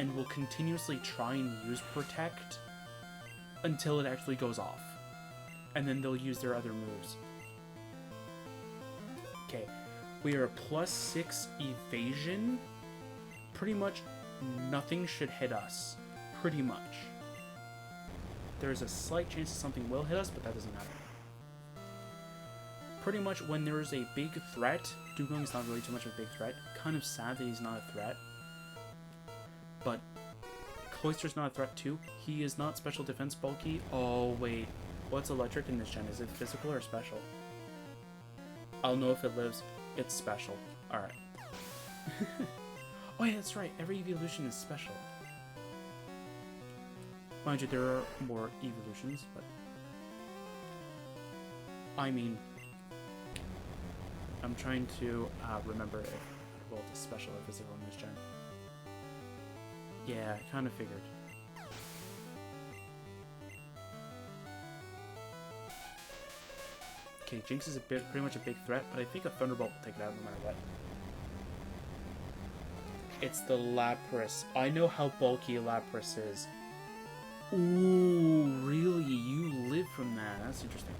and will continuously try and use Protect until it actually goes off. And then they'll use their other moves. Okay, we are +6 evasion. Pretty much nothing should hit us. Pretty much. There's a slight chance that something will hit us, but that doesn't matter. Pretty much when there's a big threat, Dugong's not really too much of a big threat. Kind of sad that he's not a threat. But Cloyster's not a threat too. He is not special defense bulky. Oh wait, what's electric in this gen? Is it physical or special? I'll know if it lives. It's special. Alright. Oh yeah, that's right. Every evolution is special. Mind you, there are more evolutions, but... I mean... I'm trying to remember if Volt is special or physical in this gen. Yeah, I kind of figured. Okay, Jinx is pretty much a big threat, but I think a Thunderbolt will take it out no matter what. It's the Lapras. I know how bulky Lapras is. Ooh, really? You live from that? That's interesting.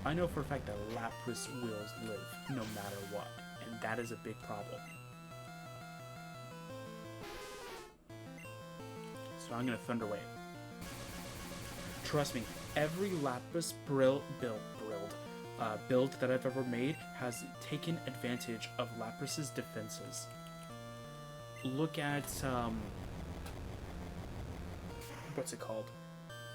I know for a fact that Lapras will live no matter what, and that is a big problem. So I'm gonna Thunder Wave. Trust me, every Lapras build that I've ever made has taken advantage of Lapras's defenses. Look at what's it called?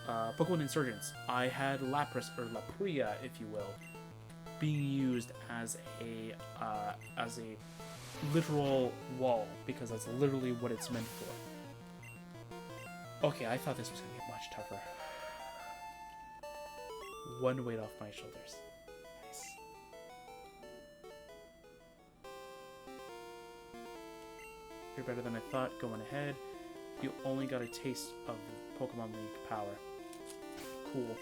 Pokemon Insurgents. I had Lapras, or Lapria, if you will, being used as a literal wall, because that's literally what it's meant for. Okay, I thought this was gonna get much tougher. One weight off my shoulders. Nice. You're better than I thought. Going ahead. You only got a taste of Pokemon League power. Cool.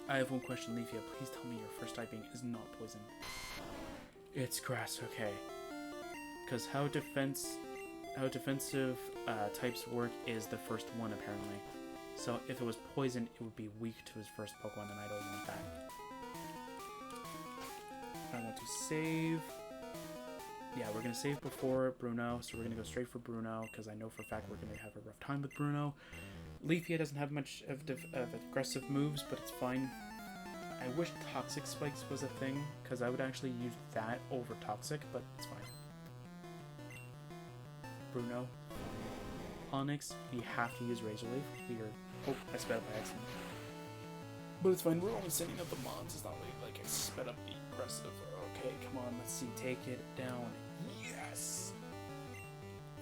I have one question, Leafia. Please tell me your first typing is not poison. It's grass, okay. Because how defensive types work is the first one, apparently. So if it was poison, it would be weak to his first Pokemon, and I don't want that. I want to save. Yeah, we're going to save before Bruno, so we're going to go straight for Bruno, because I know for a fact we're going to have a rough time with Bruno. Leafia doesn't have much of aggressive moves, but it's fine. I wish Toxic Spikes was a thing, because I would actually use that over Toxic, but it's fine. Bruno. Onyx, we have to use Razor Leaf. Oh, I sped up by accident. But it's fine, we're only sending up the mons. It's not really like I sped up the aggressive. Okay, come on, let's see. Take it down. Yes!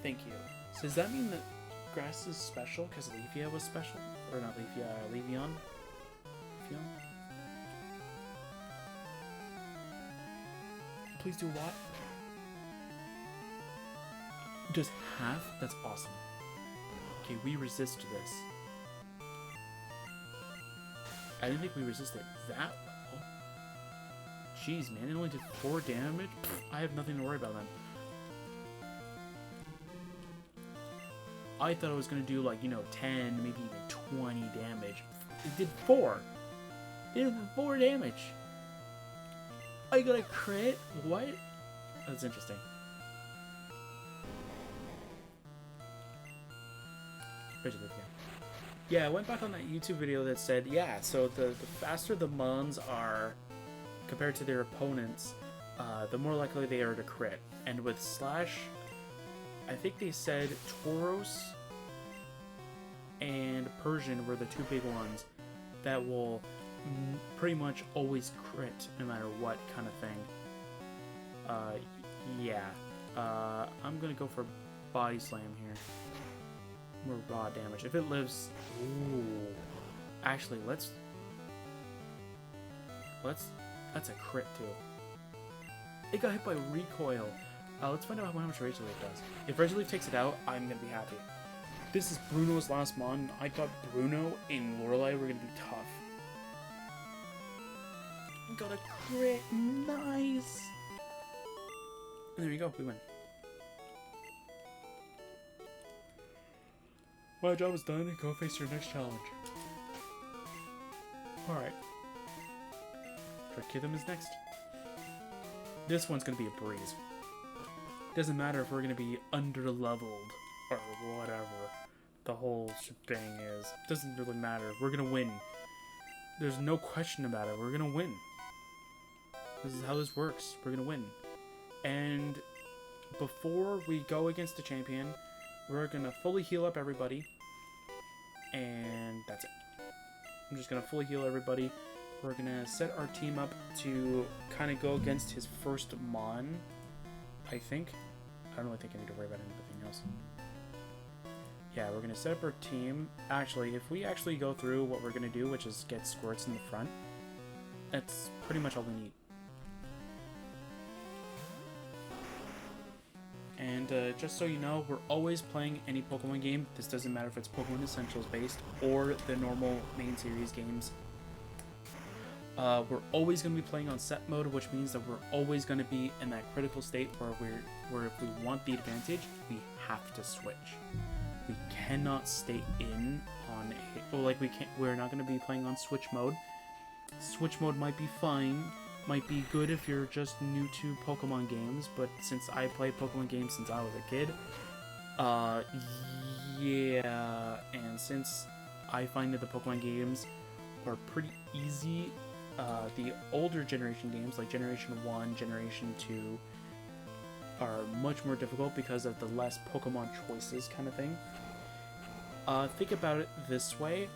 Thank you. So does that mean that grass is special because Leafia was special? Or not Leafia, Leafeon? Leafeon? Please do what? Just half? That's awesome. Okay, we resist this. I didn't think we resisted that well. Jeez, man, it only did 4 damage? Pfft, I have nothing to worry about then. I thought it was going to do, like, 10, maybe even 20 damage. It did 4. It did 4 damage. I got a crit? What? That's interesting. Yeah, I went back on that YouTube video that said, yeah, so the faster the mons are compared to their opponents, the more likely they are to crit. And with Slash, I think they said Tauros and Persian were the 2 big ones that will pretty much always crit no matter what kind of thing. Yeah. I'm gonna go for Body Slam here. More raw damage. If it lives... Ooh. Actually, let's... That's a crit, too. It got hit by Recoil. Let's find out how much Razor Leaf does. If Razor Leaf takes it out, I'm gonna be happy. This is Bruno's last mon. I thought Bruno and Lorelei were gonna be tough. Got a crit. Nice! And there you go. We win. My job is done. Go face your next challenge. Alright. Drachythum is next. This one's gonna be a breeze. Doesn't matter if we're gonna be under-leveled or whatever the whole shebang is. Doesn't really matter. We're gonna win. There's no question about it. We're gonna win. This is how this works. We're gonna win. And before we go against the champion, we're gonna fully heal up everybody. And that's it. I'm just gonna fully heal everybody. We're gonna set our team up to kind of go against his first Mon, I think. I don't really think I need to worry about anything else. Yeah, we're gonna set up our team. Actually, if we actually go through what we're gonna do, which is get Squirts in the front, that's pretty much all we need. And just so you know, we're always playing any Pokemon game. This doesn't matter if it's Pokemon Essentials based or the normal main series games. We're always going to be playing on set mode, which means that we're always going to be in that critical state where if we want the advantage, we have to switch. We cannot stay in on a, well, like we're not going to be playing on switch mode. Switch mode might be fine, might be good if you're just new to Pokemon games, but since I played Pokemon games since I was a kid, yeah, and since I find that the Pokemon games are pretty easy, the older generation games, like Generation 1, Generation 2, are much more difficult because of the less Pokemon choices kind of thing. Think about it this way.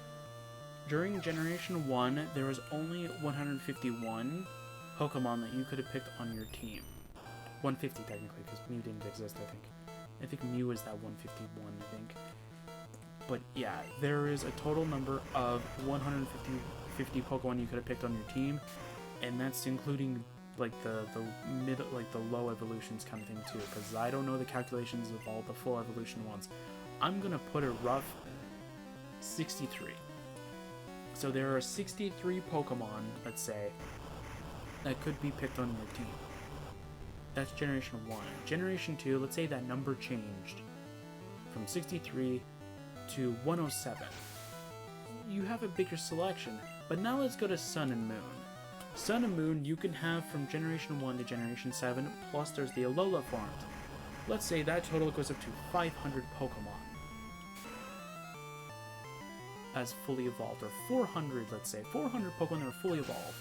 During Generation 1, there was only 151 Pokemon that you could have picked on your team. 150 technically, because Mew didn't exist, I think. I think Mew is that 151, I think. But yeah, there is a total number of 150 Pokemon you could have picked on your team, and that's including like the low evolutions kind of thing too, because I don't know the calculations of all the full evolution ones. I'm gonna put a rough 63. So there are 63 Pokemon, let's say, that could be picked on your team. That's Generation 1. Generation 2, let's say that number changed from 63 to 107. You have a bigger selection, but now let's go to Sun and Moon. Sun and Moon you can have from Generation 1 to Generation 7, plus there's the Alola forms. Let's say that total goes up to 500 Pokemon as fully evolved, or 400, let's say. 400 Pokemon that are fully evolved.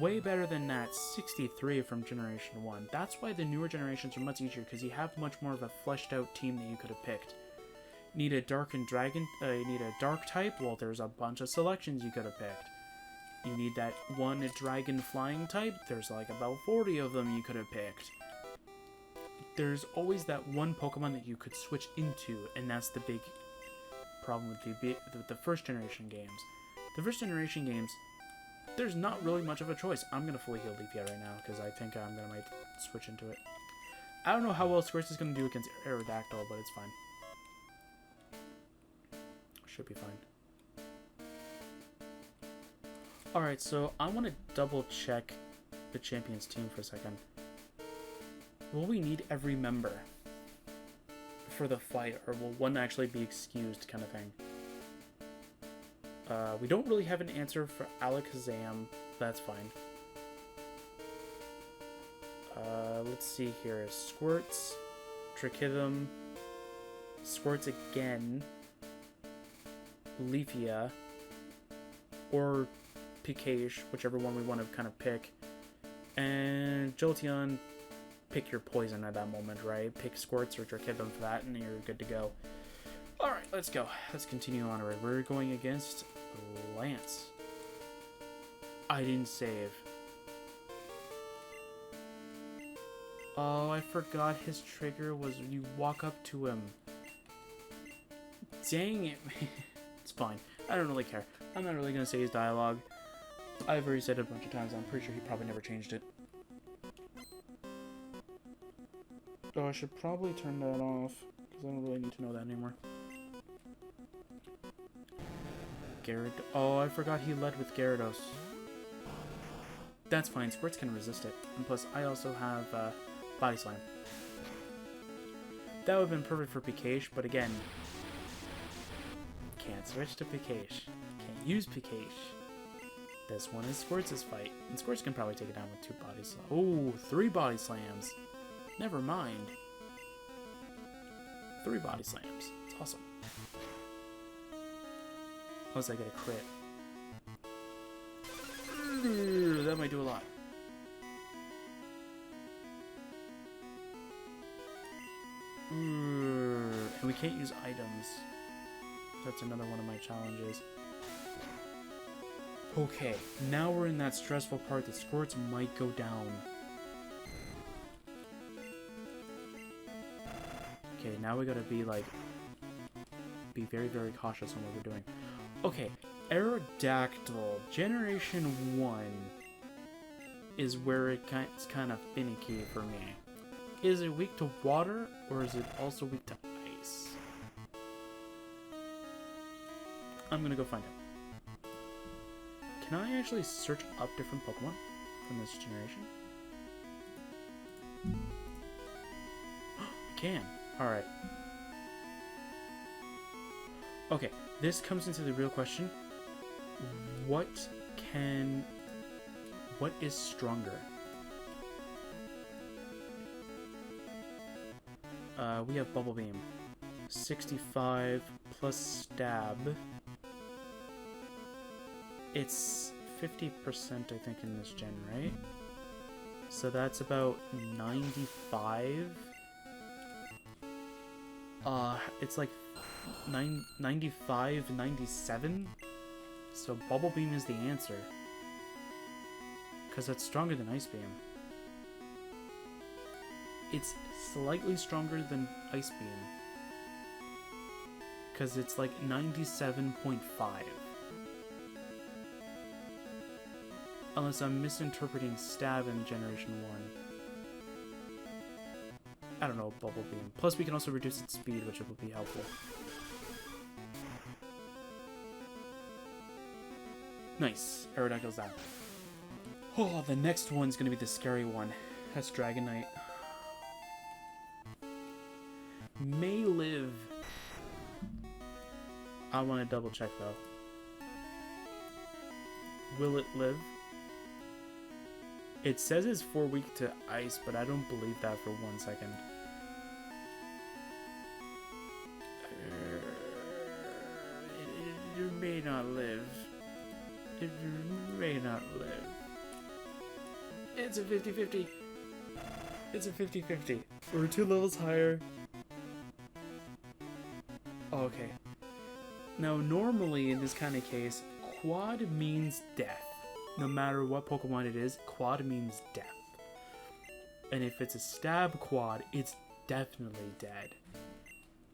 Way better than that 63 from Generation 1. That's why the newer generations are much easier, because you have much more of a fleshed out team that you could have picked. Need a Dark and Dragon, you need a Dark type? Well, there's a bunch of selections you could have picked. You need that one Dragon Flying type? There's like about 40 of them you could have picked. There's always that one Pokemon that you could switch into, and that's the big problem with the first generation games. The first generation games, there's not really much of a choice. I'm going to fully heal Leafia right now, because I think I'm going to might switch into it. I don't know how well Squirts is going to do against Aerodactyl, but it's fine. Should be fine. Alright, so I want to double check the champion's team for a second. Will we need every member for the fight, or will one actually be excused, kind of thing? We don't really have an answer for Alakazam. That's fine. Let's see here. Squirts, Drachythum, Squirts again, Leafia, or Pikachu, whichever one we want to kind of pick. And Jolteon, pick your poison at that moment, right? Pick Squirts or Drachythum for that, and you're good to go. Alright, let's go. Let's continue on. We're going against Lance. I didn't save. Oh, I forgot his trigger was you walk up to him. Dang it, man. It's fine. I don't really care. I'm not really going to say his dialogue. I've already said it a bunch of times. I'm pretty sure he probably never changed it. Oh, I should probably turn that off, because I don't really need to know that anymore. Oh, I forgot he led with Gyarados. That's fine. Squirts can resist it. And plus, I also have Body Slam. That would have been perfect for Pikachu, but again, Can't switch to Pikachu. Can't use Pikachu. This one is Squirt's fight. And Squirts can probably take it down with 2 body slams. Oh, 3 body slams. Never mind. 3 body slams. It's awesome. Unless I get a crit. That might do a lot. And we can't use items. That's another one of my challenges. Okay, now we're in that stressful part that Squirts might go down. Okay, now we gotta be very, very cautious on what we're doing. Okay, Aerodactyl, Generation 1 is where it's kind of finicky for me. Is it weak to water, or is it also weak to ice? I'm gonna go find out. Can I actually search up different Pokemon from this generation? I can. Alright. Okay, this comes into the real question. What is stronger? We have Bubble Beam. 65 plus Stab. It's 50%, I think, in this gen, right? So that's about 95. It's like 95, 97. So Bubble Beam is the answer. Because that's stronger than Ice Beam. It's slightly stronger than Ice Beam. Because it's like 97.5. Unless I'm misinterpreting Stab in Generation 1. I don't know, Bubble Beam. Plus we can also reduce its speed, which will be helpful. Nice. Aerodactyl's down. Oh, the next one's gonna be the scary one. That's Dragonite. May live. I want to double check though. Will it live? It says it's 4 weak to ice, but I don't believe that for 1 second. It may not live. It may not live. It's a 50-50. It's a 50-50. We're 2 levels higher. Okay. Now, normally in this kind of case, quad means death. No matter what Pokemon it is, quad means death. And if it's a stab quad, it's definitely dead.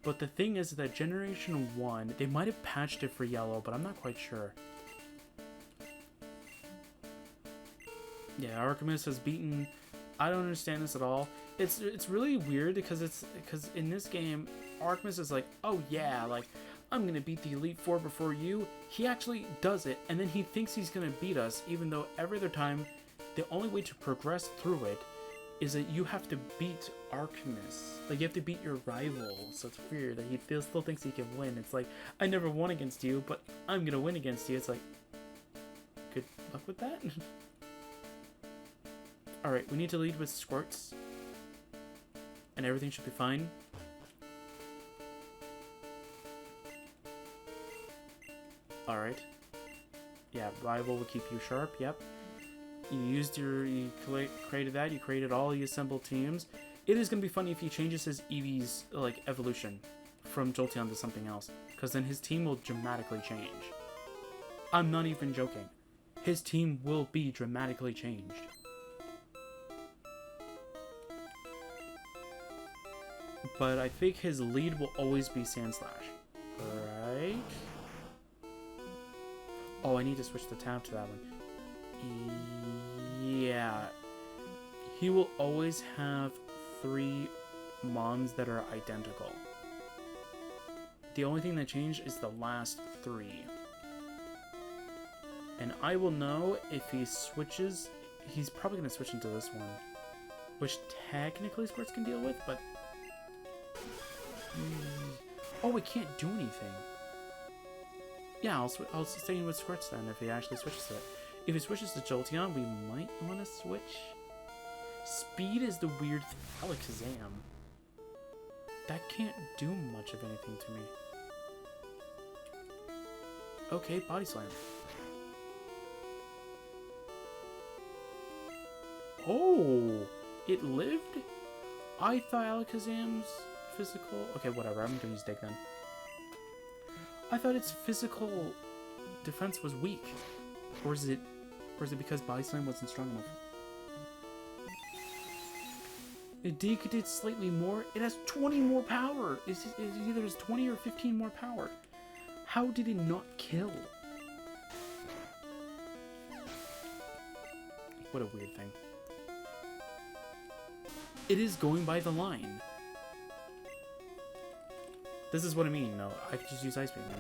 But the thing is that Generation 1, they might have patched it for yellow, but I'm not quite sure. Yeah, Artemis has beaten... I don't understand this at all. It's really weird because in this game, Artemis is like, oh yeah, like, I'm gonna beat the Elite Four before you. He actually does it, and then he thinks he's gonna beat us, even though every other time, the only way to progress through it is that you have to beat Artemis. Like, you have to beat your rival. So it's weird that he still thinks he can win. It's like, I never won against you, but I'm gonna win against you. It's like, good luck with that. Alright, we need to lead with Squirts. And everything should be fine. Alright. Yeah, rival will keep you sharp, yep. You created that, you created all the assembled teams. It is going to be funny if he changes his Eevee's, like, evolution from Jolteon to something else. Because then his team will dramatically change. I'm not even joking. His team will be dramatically changed. But I think his lead will always be Sandslash. Right? Oh, I need to switch the tab to that one. Yeah. He will always have 3 Mons that are identical. The only thing that changed is the last 3. And I will know if he switches... He's probably going to switch into this one. Which technically Squirts can deal with, but... Oh, it can't do anything. Yeah, I'll stay with Squirts then if he actually switches to it. If he switches to Jolteon, we might want to switch. Speed is the weird thing. Alakazam. That can't do much of anything to me. Okay, Body Slam. Oh! It lived? I thought Alakazam's physical... Okay, whatever. I'm gonna use Dig then. I thought its physical defense was weak. Or is it because Body Slam wasn't strong enough? It did slightly more. It has 20 more power. It either has 20 or 15 more power. How did it not kill? What a weird thing. It is going by the line. This is what I mean. No, I could just use Ice Beam.